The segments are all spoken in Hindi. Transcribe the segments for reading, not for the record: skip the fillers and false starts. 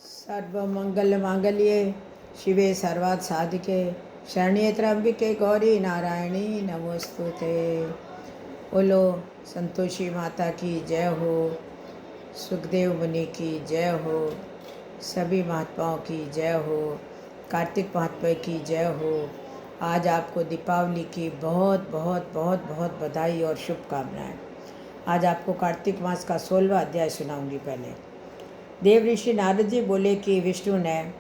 सर्वमंगलमांगल्ये शिवे सर्वार्थ साधिके शरण्ये त्र्यंबिके गौरी नारायणी नमोस्तुते। बोलो संतोषी माता की जय हो, सुखदेव मुनि की जय हो, सभी महात्माओं की जय हो, कार्तिक महात्मा की जय हो। आज आपको दीपावली की बहुत बहुत बहुत बहुत बधाई और शुभकामनाएं। आज आपको कार्तिक मास का 16वां अध्याय सुनाऊंगी। पहले देव ऋषि नारद जी बोले कि विष्णु ने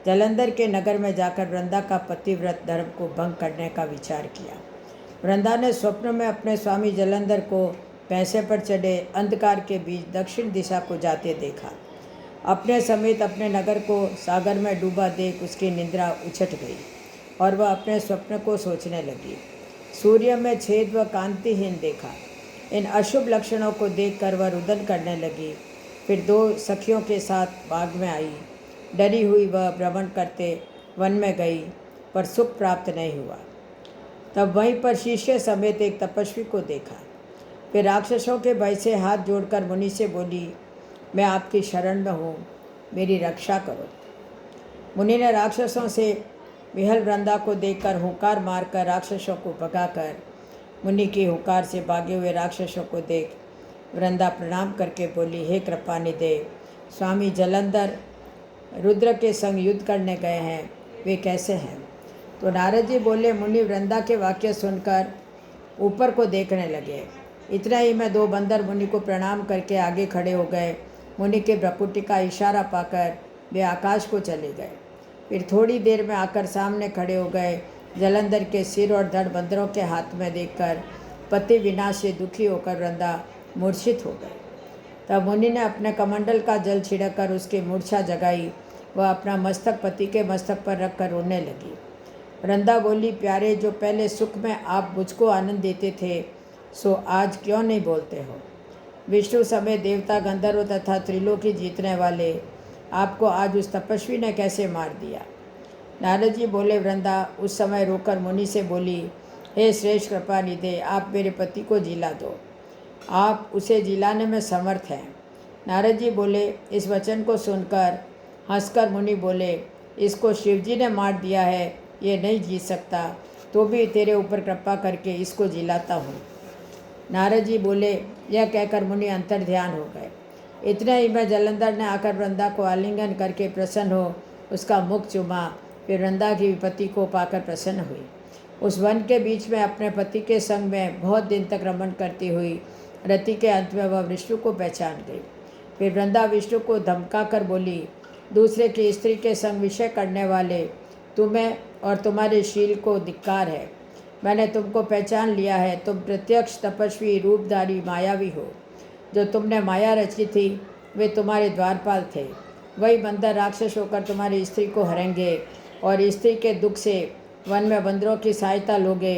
जलंधर के नगर में जाकर वृंदा का पतिव्रत धर्म को भंग करने का विचार किया। वृंदा ने स्वप्न में अपने स्वामी जलंधर को पैसे पर चढ़े अंधकार के बीच दक्षिण दिशा को जाते देखा। अपने समेत अपने नगर को सागर में डूबा देख उसकी निद्रा उछट गई और वह अपने स्वप्न को सोचने लगी। सूर्य में छेद व कांतिहीन देखा। इन अशुभ लक्षणों को देखकर वह रुदन करने लगी। फिर 2 सखियों के साथ बाग में आई। डरी हुई वह भ्रमण करते वन में गई, पर सुख प्राप्त नहीं हुआ। तब वहीं पर शिष्य समेत एक तपस्वी को देखा। फिर राक्षसों के भय से हाथ जोड़कर मुनि से बोली, मैं आपकी शरण में हूँ, मेरी रक्षा करो। मुनि ने राक्षसों से विहल वृंदा को देखकर हुंकार मारकर राक्षसों को भगाकर मुनि की हुंकार से भागे हुए राक्षसों को देख वृंदा प्रणाम करके बोली, हे कृपा निधे, स्वामी जलंधर रुद्र के संग युद्ध करने गए हैं, वे कैसे हैं? तो नारद जी बोले, मुनि वृंदा के वाक्य सुनकर ऊपर को देखने लगे। इतना ही में 2 बंदर मुनि को प्रणाम करके आगे खड़े हो गए। मुनि के भ्रकुटी का इशारा पाकर वे आकाश को चले गए। फिर थोड़ी देर में आकर सामने खड़े हो गए। जलंधर के सिर और धड़ बंदरों के हाथ में देखकर पति विनाश से दुखी होकर वृंदा मूर्छित हो गए। तब मुनि ने अपने कमंडल का जल छिड़ककर उसकी मूर्छा जगाई। वह अपना मस्तक पति के मस्तक पर रखकर रोने लगी। वृंदा बोली, प्यारे, जो पहले सुख में आप मुझको आनंद देते थे, सो आज क्यों नहीं बोलते हो? विष्णु समेत देवता, गंधर्व तथा त्रिलोकी जीतने वाले आपको आज उस तपस्वी ने कैसे मार दिया? नारद जी बोले, वृंदा उस समय रोकर मुनि से बोली, हे श्रेष्ठ कृपा निधे, आप मेरे पति को जिला दो, आप उसे जिलाने में समर्थ हैं। नारद जी बोले, इस वचन को सुनकर हंसकर मुनि बोले, इसको शिवजी ने मार दिया है, ये नहीं जीत सकता, तो भी तेरे ऊपर कृपा करके इसको जिलाता हूँ। नारद जी बोले, यह कहकर मुनि अंतर ध्यान हो गए। इतने ही में जलंधर ने आकर वृंदा को आलिंगन करके प्रसन्न हो उसका मुख चूमा। फिर वृंदा की विपत्ति को पाकर प्रसन्न हुई। उस वन के बीच में अपने पति के संग में बहुत दिन तक रमण करती हुई रति के अंत में वह विष्णु को पहचान गई। फिर वृंदा विष्णु को धमका कर बोली, दूसरे की स्त्री के संग विषय करने वाले तुम्हें और तुम्हारे शील को धिक्कार है। मैंने तुमको पहचान लिया है। तुम प्रत्यक्ष तपस्वी, रूपधारी, मायावी हो। जो तुमने माया रची थी वे तुम्हारे द्वारपाल थे। वही बंदर राक्षस होकर तुम्हारी स्त्री को हरेंगे और स्त्री के दुख से वन में बंदरों की सहायता लोगे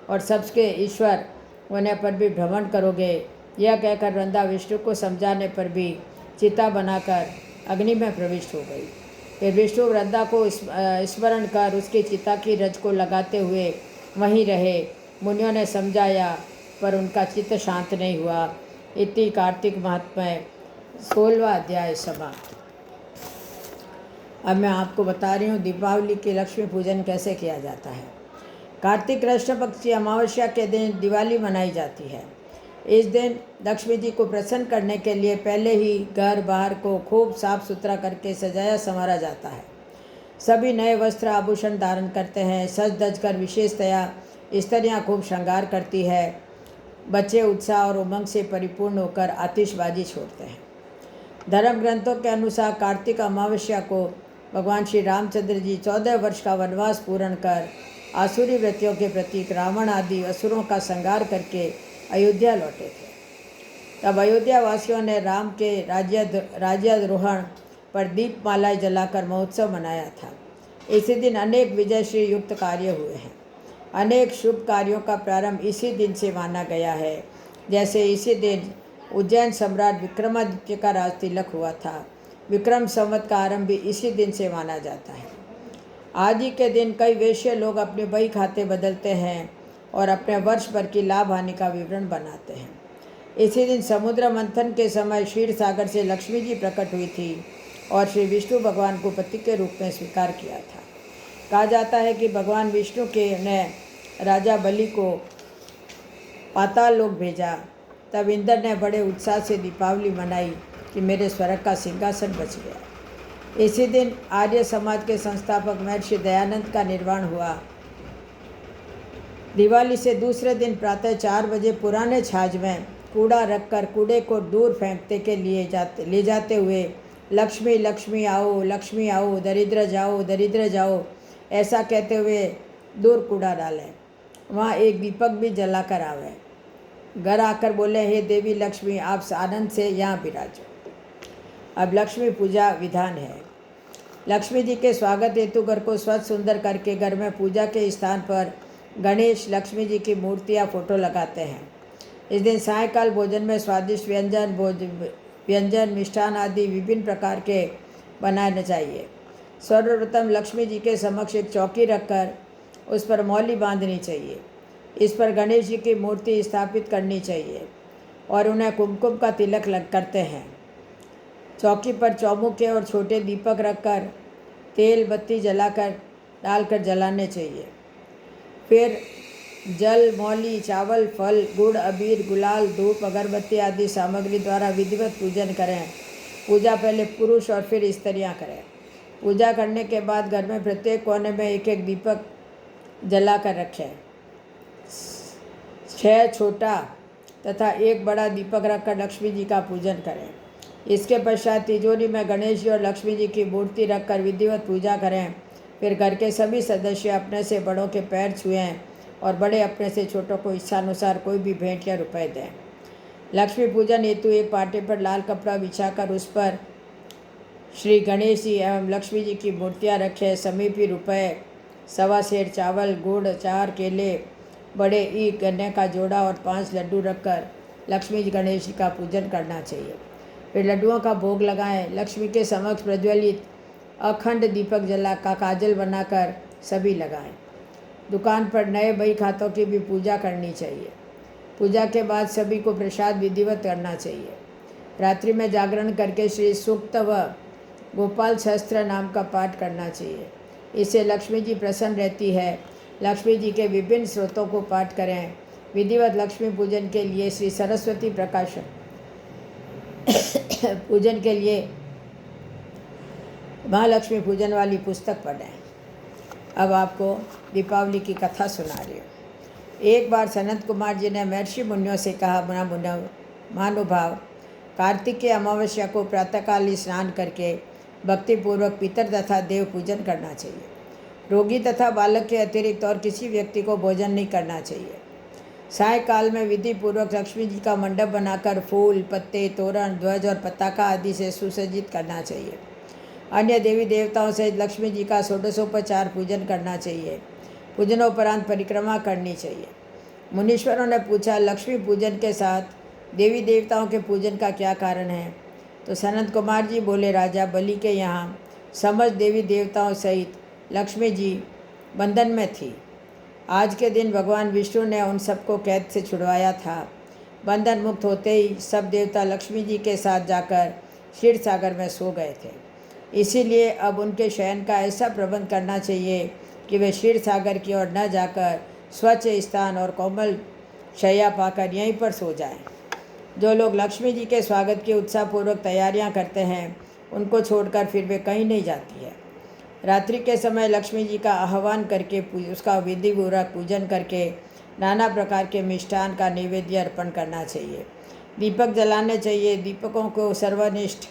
और सबके ईश्वर होने पर भी भ्रमण करोगे। यह कहकर वृंदा विष्णु को समझाने पर भी चिता बनाकर अग्नि में प्रविष्ट हो गई। फिर विष्णु वृंदा को स्मरण कर उसकी चिता की रज को लगाते हुए वहीं रहे। मुनियों ने समझाया पर उनका चित्त शांत नहीं हुआ। इति कार्तिक महात्म्य 16वां अध्याय समाप्त। अब मैं आपको बता रही हूँ दीपावली के लक्ष्मी पूजन कैसे किया जाता है। कार्तिक कृष्ण पक्ष की अमावस्या के दिन दिवाली मनाई जाती है। इस दिन लक्ष्मी जी को प्रसन्न करने के लिए पहले ही घर बाहर को खूब साफ सुथरा करके सजाया संवारा जाता है। सभी नए वस्त्र आभूषण धारण करते हैं। सज धज कर विशेषतया स्त्रियाँ खूब श्रृंगार करती है। बच्चे उत्साह और उमंग से परिपूर्ण होकर आतिशबाजी छोड़ते हैं। धर्म ग्रंथों के अनुसार कार्तिक अमावस्या को भगवान श्री रामचंद्र जी 14 वर्ष का वनवास पूर्ण कर आसुरी वृत्तियों के प्रतीक रावण आदि असुरों का संहार करके अयोध्या लौटे थे। तब अयोध्या वासियों ने राम के राज्यारोहण पर दीपमालाएं जलाकर महोत्सव मनाया था। इसी दिन अनेक विजयश्री युक्त कार्य हुए हैं। अनेक शुभ कार्यों का प्रारंभ इसी दिन से माना गया है। जैसे इसी दिन उज्जैन सम्राट विक्रमादित्य का राज तिलक हुआ था। विक्रम संवत का आरंभ भी इसी दिन से माना जाता है। आज ही के दिन कई वैश्य लोग अपने बही खाते बदलते हैं और अपने वर्ष भर की लाभ हानि का विवरण बनाते हैं। इसी दिन समुद्र मंथन के समय क्षीर सागर से लक्ष्मी जी प्रकट हुई थी। और श्री विष्णु भगवान को पति के रूप में स्वीकार किया था। कहा जाता है कि भगवान विष्णु ने राजा बलि को पाताल लोक भेजा। तब इंद्र ने बड़े उत्साह से दीपावली मनाई कि मेरे स्वर्ग का सिंहासन बच गया। इसी दिन आर्य समाज के संस्थापक महर्षि दयानंद का निर्वाण हुआ। दिवाली से दूसरे दिन प्रातः 4 बजे पुराने छाछ में कूड़ा रखकर कूड़े को दूर फेंकते के ले जाते हुए लक्ष्मी लक्ष्मी आओ, दरिद्र जाओ ऐसा कहते हुए दूर कूड़ा डालें। वहाँ एक दीपक भी जलाकर आवे। घर आकर बोले, हे देवी लक्ष्मी, आप आनंद से यहाँ विराजो। अब लक्ष्मी पूजा विधान है। लक्ष्मी जी के स्वागत हेतु घर को स्वच्छ सुंदर करके घर में पूजा के स्थान पर गणेश लक्ष्मी जी की मूर्ति या फोटो लगाते हैं। इस दिन सायंकाल भोजन में स्वादिष्ट व्यंजन मिष्ठान आदि विभिन्न प्रकार के बनाने चाहिए। सर्वप्रथम लक्ष्मी जी के समक्ष एक चौकी रखकर उस पर मौली बांधनी चाहिए। इस पर गणेश जी की मूर्ति स्थापित करनी चाहिए और उन्हें कुमकुम का तिलक करते हैं। चौकी पर चौमुखे और छोटे दीपक रखकर तेल बत्ती डालकर जलाने चाहिए। फिर जल, मौली, चावल, फल, गुड़, अबीर, गुलाल, धूप, अगरबत्ती आदि सामग्री द्वारा विधिवत पूजन करें। पूजा पहले पुरुष और फिर स्त्रियाँ करें। पूजा करने के बाद घर में प्रत्येक कोने में एक एक दीपक जलाकर रखें। 6 छोटा तथा 1 बड़ा दीपक रखकर लक्ष्मी जी का पूजन करें। इसके पश्चात तिजोरी में गणेश जी और लक्ष्मी जी की मूर्ति रखकर विधिवत पूजा करें। फिर घर के सभी सदस्य अपने से बड़ों के पैर छुएं और बड़े अपने से छोटों को इच्छानुसार कोई भी भेंट या रुपए दें। लक्ष्मी पूजन हेतु एक पाटे पर लाल कपड़ा बिछाकर उस पर श्री गणेश जी एवं लक्ष्मी जी की मूर्तियाँ रखें। समीप ही रुपए, 1.25 सेर चावल, गुड़, 4 केले, बड़े ईख, गन्ने का जोड़ा और 5 लड्डू रखकर लक्ष्मी जी गणेश जी का पूजन करना चाहिए। फिर लड्डुओं का भोग लगाएं। लक्ष्मी के समक्ष प्रज्वलित अखंड दीपक जला का काजल बनाकर सभी लगाएं। दुकान पर नए बही खातों की भी पूजा करनी चाहिए। पूजा के बाद सभी को प्रसाद विधिवत करना चाहिए। रात्रि में जागरण करके श्री सूक्त व गोपाल सहस्त्र नाम का पाठ करना चाहिए। इससे लक्ष्मी जी प्रसन्न रहती है। लक्ष्मी जी के विभिन्न स्रोतों को पाठ करें। विधिवत लक्ष्मी पूजन के लिए श्री सरस्वती प्रकाशन पूजन के लिए महालक्ष्मी पूजन वाली पुस्तक पढ़ें। अब आपको दीपावली की कथा सुना रही हूँ। एक बार सनत कुमार जी ने महर्षि मुनियों से कहा, महानुभाव, कार्तिक की अमावस्या को प्रातःकाल ही स्नान करके भक्तिपूर्वक पितर तथा देव पूजन करना चाहिए। रोगी तथा बालक के अतिरिक्त और किसी व्यक्ति को भोजन नहीं करना चाहिए। सायंकाल में विधि पूर्वक लक्ष्मी जी का मंडप बनाकर फूल, पत्ते, तोरण, ध्वज और पताका आदि से सुसज्जित करना चाहिए। अन्य देवी देवताओं से लक्ष्मी जी का षोडशोपचार पूजन करना चाहिए। पूजनोपरांत परिक्रमा करनी चाहिए। मुनीश्वरों ने पूछा, लक्ष्मी पूजन के साथ देवी देवताओं के पूजन का क्या कारण है? तो सनत कुमार जी बोले, राजा बलि के यहाँ समस्त देवी देवताओं सहित लक्ष्मी जी बंधन में थी। आज के दिन भगवान विष्णु ने उन सबको कैद से छुड़वाया था। बंधन मुक्त होते ही सब देवता लक्ष्मी जी के साथ जाकर क्षीर सागर में सो गए थे। इसीलिए अब उनके शयन का ऐसा प्रबंध करना चाहिए कि वे क्षीर सागर की ओर न जाकर स्वच्छ स्थान और कोमल शैया पाकर यहीं पर सो जाएं। जो लोग लक्ष्मी जी के स्वागत की उत्साहपूर्वक तैयारियां करते हैं, उनको छोड़कर फिर वे कहीं नहीं जाती है। रात्रि के समय लक्ष्मी जी का आह्वान करके उसका विधिपूर्वक पूजन करके नाना प्रकार के मिष्ठान का नैवेद्य अर्पण करना चाहिए। दीपक जलाने चाहिए। दीपकों को सर्वनिष्ठ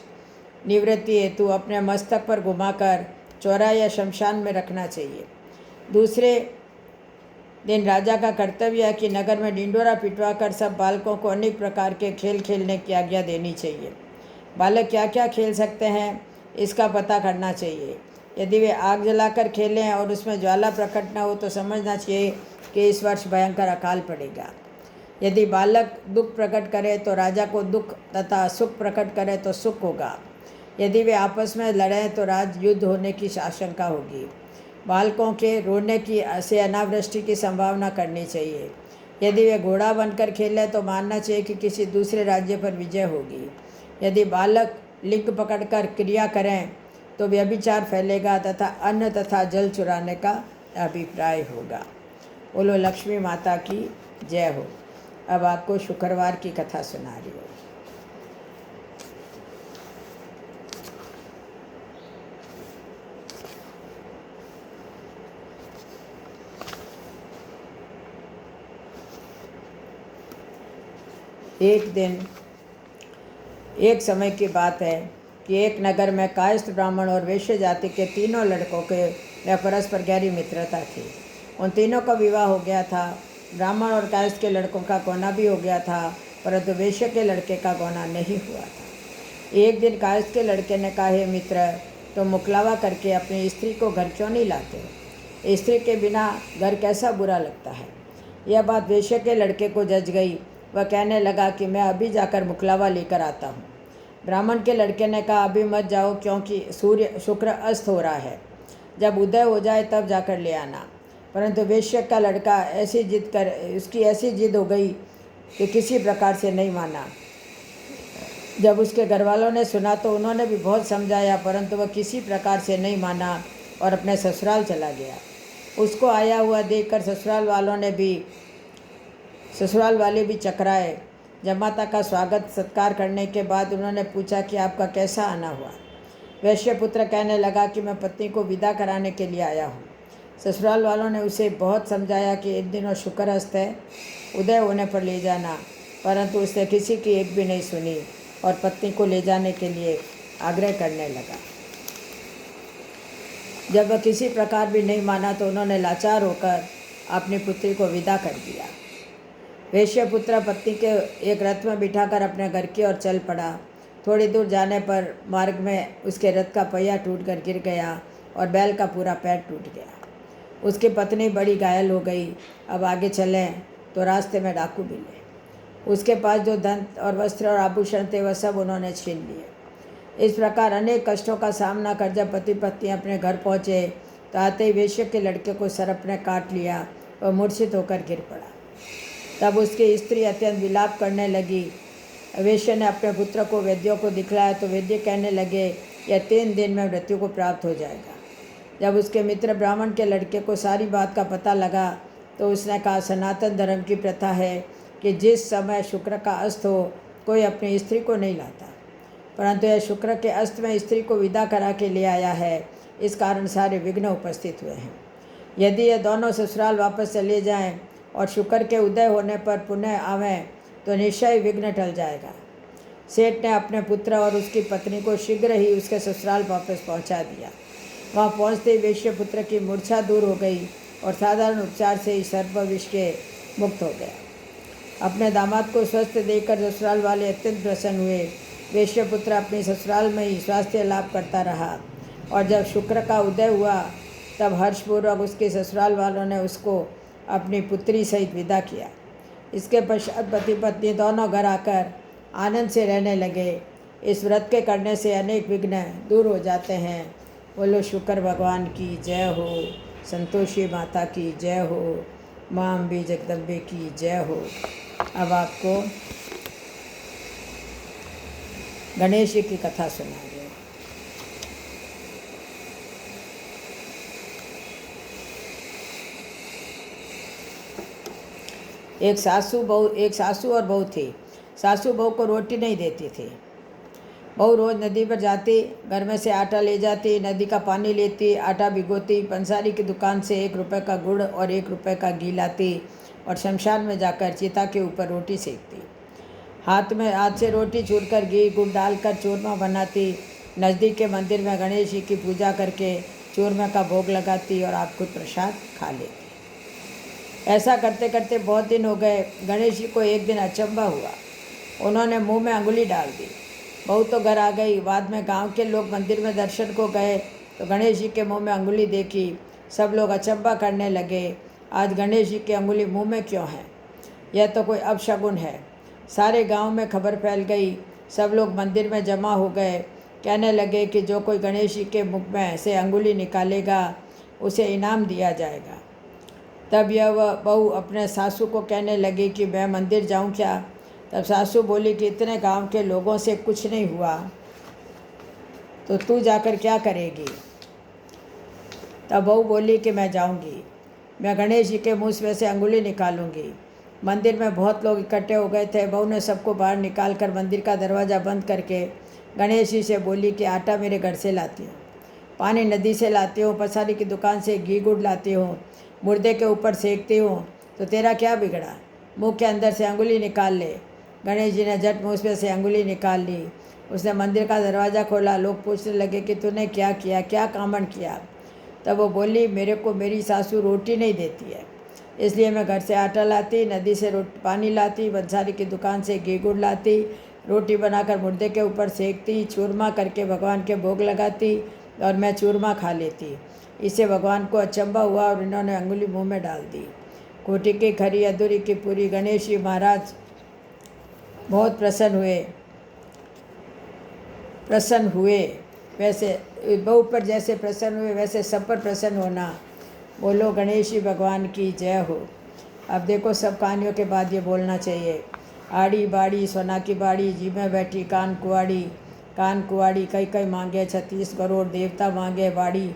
निवृत्ति हेतु अपने मस्तक पर घुमाकर चौराहे या शमशान में रखना चाहिए। दूसरे दिन राजा का कर्तव्य है कि नगर में ढिंडोरा पिटवा कर सब बालकों को अनेक प्रकार के खेल खेलने की आज्ञा देनी चाहिए। बालक क्या क्या खेल सकते हैं, इसका पता करना चाहिए। यदि वे आग जलाकर खेलें और उसमें ज्वाला प्रकट न हो तो समझना चाहिए कि इस वर्ष भयंकर अकाल पड़ेगा। यदि बालक दुख प्रकट करे तो राजा को दुख तथा सुख प्रकट करे तो सुख होगा। यदि वे आपस में लड़ें तो राज युद्ध होने की आशंका होगी। बालकों के रोने की से अनावृष्टि की संभावना करनी चाहिए। यदि वे घोड़ा बनकर खेलें तो मानना चाहिए कि किसी दूसरे राज्य पर विजय होगी। यदि बालक लिंग पकड़कर क्रिया करें तो व्यभिचार फैलेगा तथा अन्न तथा जल चुराने का अभिप्राय होगा। बोलो लक्ष्मी माता की जय हो। अब आपको शुक्रवार की कथा सुना रही हूँ। एक दिन एक समय की बात है कि एक नगर में कायस्थ ब्राह्मण और वैश्य जाति के तीनों लड़कों के परस्पर गहरी मित्रता थी। उन तीनों का विवाह हो गया था। ब्राह्मण और कायस्थ के लड़कों का गौना भी हो गया था, परंतु वैश्य के लड़के का गौना नहीं हुआ था। एक दिन कायस्थ के लड़के ने कहा, हे मित्र, तो मुकलावा करके अपनी स्त्री को घर क्यों नहीं लाते हो? स्त्री के बिना घर कैसा बुरा लगता है। यह बात वैश्य के लड़के को जच गई। वह कहने लगा कि मैं अभी जाकर मुकलावा लेकर आता हूँ। ब्राह्मण के लड़के ने कहा, अभी मत जाओ, क्योंकि शुक्र अस्त हो रहा है। जब उदय हो जाए तब जाकर ले आना। परंतु वैश्य का लड़का उसकी ऐसी जिद हो गई कि किसी प्रकार से नहीं माना। जब उसके घर वालों ने सुना तो उन्होंने भी बहुत समझाया, परंतु वह किसी प्रकार से नहीं माना और अपने ससुराल चला गया। उसको आया हुआ देखकर ससुराल वाले भी चकराए। जब माता का स्वागत सत्कार करने के बाद उन्होंने पूछा कि आपका कैसा आना हुआ। वैश्य पुत्र कहने लगा कि मैं पत्नी को विदा कराने के लिए आया हूँ। ससुराल वालों ने उसे बहुत समझाया कि एक दिन और शुक्र अस्त है, उदय होने पर ले जाना, परंतु उसने किसी की एक भी नहीं सुनी और पत्नी को ले जाने के लिए आग्रह करने लगा। जब वह किसी प्रकार भी नहीं माना तो उन्होंने लाचार होकर अपनी पुत्री को विदा कर दिया। वैश्य पुत्र पत्नी के एक रथ में बिठाकर अपने घर की ओर चल पड़ा। थोड़ी दूर जाने पर मार्ग में उसके रथ का पहिया टूटकर गिर गया और बैल का पूरा पैर टूट गया। उसकी पत्नी बड़ी घायल हो गई। अब आगे चलें तो रास्ते में डाकू मिले। उसके पास जो धन और वस्त्र और आभूषण थे वह सब उन्होंने छीन लिए। इस प्रकार अनेक कष्टों का सामना कर जब पति पत्नी अपने घर पहुँचे तो आते ही वैश्य के लड़के को सर्प ने काट लिया। वह मूर्छित होकर गिर पड़ा। तब उसकी स्त्री अत्यंत विलाप करने लगी। वैश्य ने अपने पुत्र को वैद्यों को दिखलाया तो वैद्य कहने लगे, यह 3 दिन में मृत्यु को प्राप्त हो जाएगा। जब उसके मित्र ब्राह्मण के लड़के को सारी बात का पता लगा तो उसने कहा, सनातन धर्म की प्रथा है कि जिस समय शुक्र का अस्त हो कोई अपनी स्त्री को नहीं लाता, परंतु यह शुक्र के अस्त में स्त्री को विदा करा के ले आया है। इस कारण सारे विघ्न उपस्थित हुए हैं। यदि ये दोनों ससुराल वापस चले जाएं और शुक्र के उदय होने पर पुनः आवें तो निश्चय विघ्न टल जाएगा। सेठ ने अपने पुत्र और उसकी पत्नी को शीघ्र ही उसके ससुराल वापस पहुंचा दिया। वहां पहुंचते ही वैश्य पुत्र की मूर्छा दूर हो गई और साधारण उपचार से ही सर्प विष के मुक्त हो गया। अपने दामाद को स्वस्थ देखकर ससुराल वाले अत्यंत प्रसन्न हुए। वैश्य पुत्र अपने ससुराल में ही स्वास्थ्य लाभ करता रहा और जब शुक्र का उदय हुआ तब हर्षपूर्वक उसके ससुराल वालों ने उसको अपनी पुत्री सहित विदा किया। इसके पश्चात पति पत्नी दोनों घर आकर आनंद से रहने लगे। इस व्रत के करने से अनेक विघ्न दूर हो जाते हैं। बोलो शुक्र भगवान की जय हो, संतोषी माता की जय हो, माँ अम्बे जगदम्बे की जय हो। अब आपको गणेश जी की कथा सुना रही हूँ। एक सासू और बहू थी। सासू बहू को रोटी नहीं देती थी। बहू रोज़ नदी पर जाती, घर में से आटा ले जाती, नदी का पानी लेती, आटा भिगोती, पंसारी की दुकान से 1 रुपये का गुड़ और 1 रुपये का घी लाती और शमशान में जाकर चिता के ऊपर रोटी सेकती। हाथ से रोटी चूरकर घी गुड़ डालकर चूरमा बनाती। नज़दीक के मंदिर में गणेश जी की पूजा करके चूरमे का भोग लगाती और आप खुद प्रसाद खा लेती। ऐसा करते करते बहुत दिन हो गए। गणेश जी को एक दिन अचंभा हुआ। उन्होंने मुंह में अंगुली डाल दी। बहू तो घर आ गई। बाद में गांव के लोग मंदिर में दर्शन को गए तो गणेश जी के मुंह में अंगुली देखी। सब लोग अचंभा करने लगे, आज गणेश जी की अंगुली मुंह में क्यों है? यह तो कोई अपशगुन है। सारे गांव में खबर फैल गई। सब लोग मंदिर में जमा हो गए। कहने लगे कि जो कोई गणेश जी के मुख में से अंगुली निकालेगा उसे इनाम दिया जाएगा। तब यह बहू अपने सासू को कहने लगी कि मैं मंदिर जाऊं क्या? तब सासू बोली कि इतने गांव के लोगों से कुछ नहीं हुआ तो तू जाकर क्या करेगी? तब बहू बोली कि मैं जाऊंगी, मैं गणेश जी के मुँह में से अंगुली निकालूंगी। मंदिर में बहुत लोग इकट्ठे हो गए थे। बहू ने सबको बाहर निकाल कर मंदिर का दरवाज़ा बंद करके गणेश जी से बोली कि आटा मेरे घर से लाती हूँ, पानी नदी से लाती हूँ, पसारी की दुकान से घी गुड़ लाती हूँ, मुर्दे के ऊपर सेकती हूँ, तो तेरा क्या बिगड़ा? मुँह के अंदर से अंगुली निकाल ले। गणेश जी ने झट मुँह में से अंगुली निकाल ली। उसने मंदिर का दरवाज़ा खोला। लोग पूछने लगे कि तूने क्या किया, क्या कामन किया? तब वो बोली, मेरे को मेरी सासू रोटी नहीं देती है, इसलिए मैं घर से आटा लाती, नदी से पानी लाती, बंसारी की दुकान से घी गुड़ लाती, रोटी बनाकर मुर्दे के ऊपर सेकती, चूरमा करके भगवान के भोग लगाती और मैं चूरमा खा लेती। इससे भगवान को अचंभा हुआ और इन्होंने अंगुली मुंह में डाल दी। कोटी की खरी अधूरी की पूरी। गणेश जी महाराज बहुत प्रसन्न हुए। वैसे बहू पर जैसे प्रसन्न हुए वैसे सब पर प्रसन्न होना। बोलो गणेश जी भगवान की जय हो। अब देखो, सब कहानियों के बाद ये बोलना चाहिए। आड़ी बाड़ी सोना की बाड़ी, जी में बैठी कान कुआड़ी कई कई मांगे 36 करोड़, देवता मांगे बाड़ी।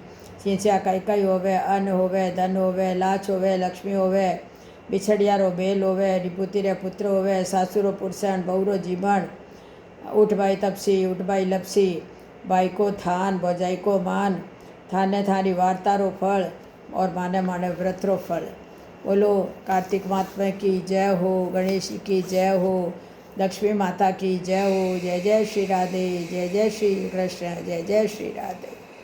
चींचिया कई कई होवे, अन्न होवे, धन होवे, लाच होवे, लक्ष्मी होवे, बिछड़ियारो बेल होवे, रिपुति रे पुत्र होवे, सासुरो पुरसण, बहुरो जीवण। उठ भाई तपसी, उठ भाई लपसी, बाई को थान, भौजाई को मान, थाने थारी वार्तारो फल, और माने माने व्रतरो फल। बोलो कार्तिक महात्मा की जय हो, गणेश जी की जय हो, लक्ष्मी माता की जय हो। जय जय श्री राधे, जय जय श्री कृष्ण, जय जय श्री राधे।